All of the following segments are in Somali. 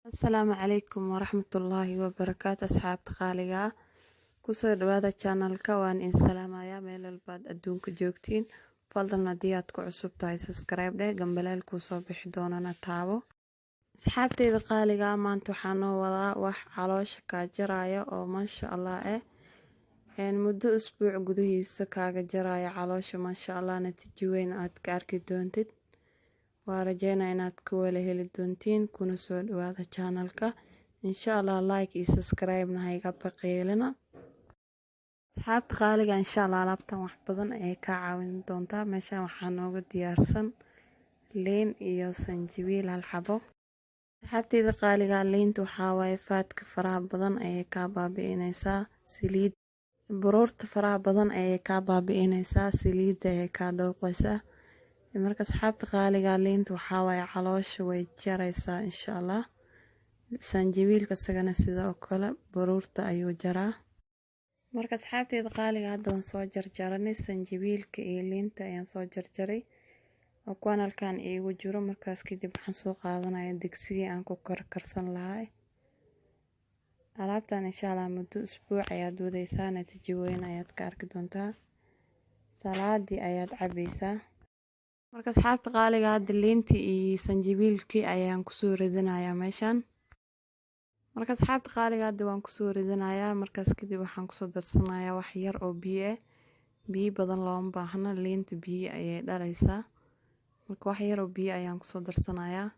Asalaamu calaykum waraxmatullaahi wabarakaatu asxaabta qaaliga ah kusoo dhawaada channelka waan in salaamayaa meel walbaad adduunka joogtiin fadlan haddii aad ku cusub tahay subscribe dheh gambaleel kuu soo bixi doonana taabo asxaabteyda qaaliga ah maanta waxaa noo wadaa wax caloosha kaa jaraya oo maasha allah muddo usbuuc gudihiisa kaaga jaraya caloosha maasha allah natiijo weyn aad ka arki doontid waa rajeynaa inaad ku wada heli doontiin kuna soo dhawaada channelka insha allah like iyo subscribe na hayga baqeelina asxaabta qaaliga insha allah alaabtan wax badan ay ka caawin doontaa meeshan waxaa nooga diyaarsan liin iyo sanjabiil hal xabo asxaabteyda qaaliga liinta waxaa waaye faadka faraha badan ayay ka baabi'inaysaa saliid baruurta faraha badan ayay ka baabi'inaysaa saliidda ayay ka dhooqaysaa marka asxaabta qaaliga liinta waxaa waaye caloosha way jaraysaa insha allah sanjabiilka isagana sidoo kale baruurta ayuu jaraa marka asxaabteyda qaaliga hadda waan soo jarjaranay sanjabiilka iyo liinta ayaan soo jarjaray oo kuwan halkan iigu jiro markaas kadib waxaan soo qaadanaya digsigii aan ku karkarsan lahaa alaabtan insha allah muddo usbuuc ayaad wadaysaa natiijo weyn ayaad ka arki doontaa salaadii ayaad cabaysaa marka asxaabta qaaliga hadda liintii iyo sanjabiilkii ayaan kusoo ridinayaa meeshan marka asxaabta qaaliga hadda waan kusoo ridinayaa markaas kadib waxaan kusoo darsanayaa wax yar oo biyo biyo badan looma baahna liinta biyo ayay dhalaysaa marka wax yar oo biyo ayaan kusoo darsanayaa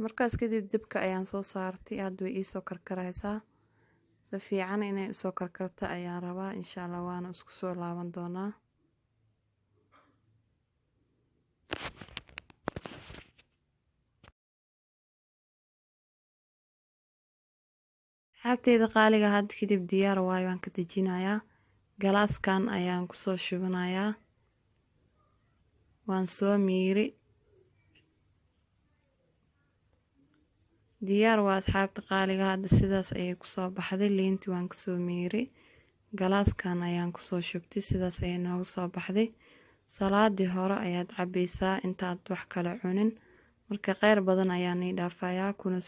markaas kadib dabka ayaan soo saartay hadda way iisoo karkaraysaa si fiican inay usoo karkarto ayaan rabaa insha allah waana isku soo laaban doonaa asxaabteyda qaaliga hadda kadib diyaar waayo waan ka dejinayaa galaaskan ayaan kusoo shubanayaa waan soo miiri diyaar waa asxaabta qaaliga hadda sidaas ayay kusoo baxday liintii waan kasoo miiri galaaskan ayaan kusoo shubtay sidaas ayay noogu soo baxday salaadii hore ayaad cabaysaa intaad wax kale cunin marka kheyr badan ayaan ii dhaafayaa kuna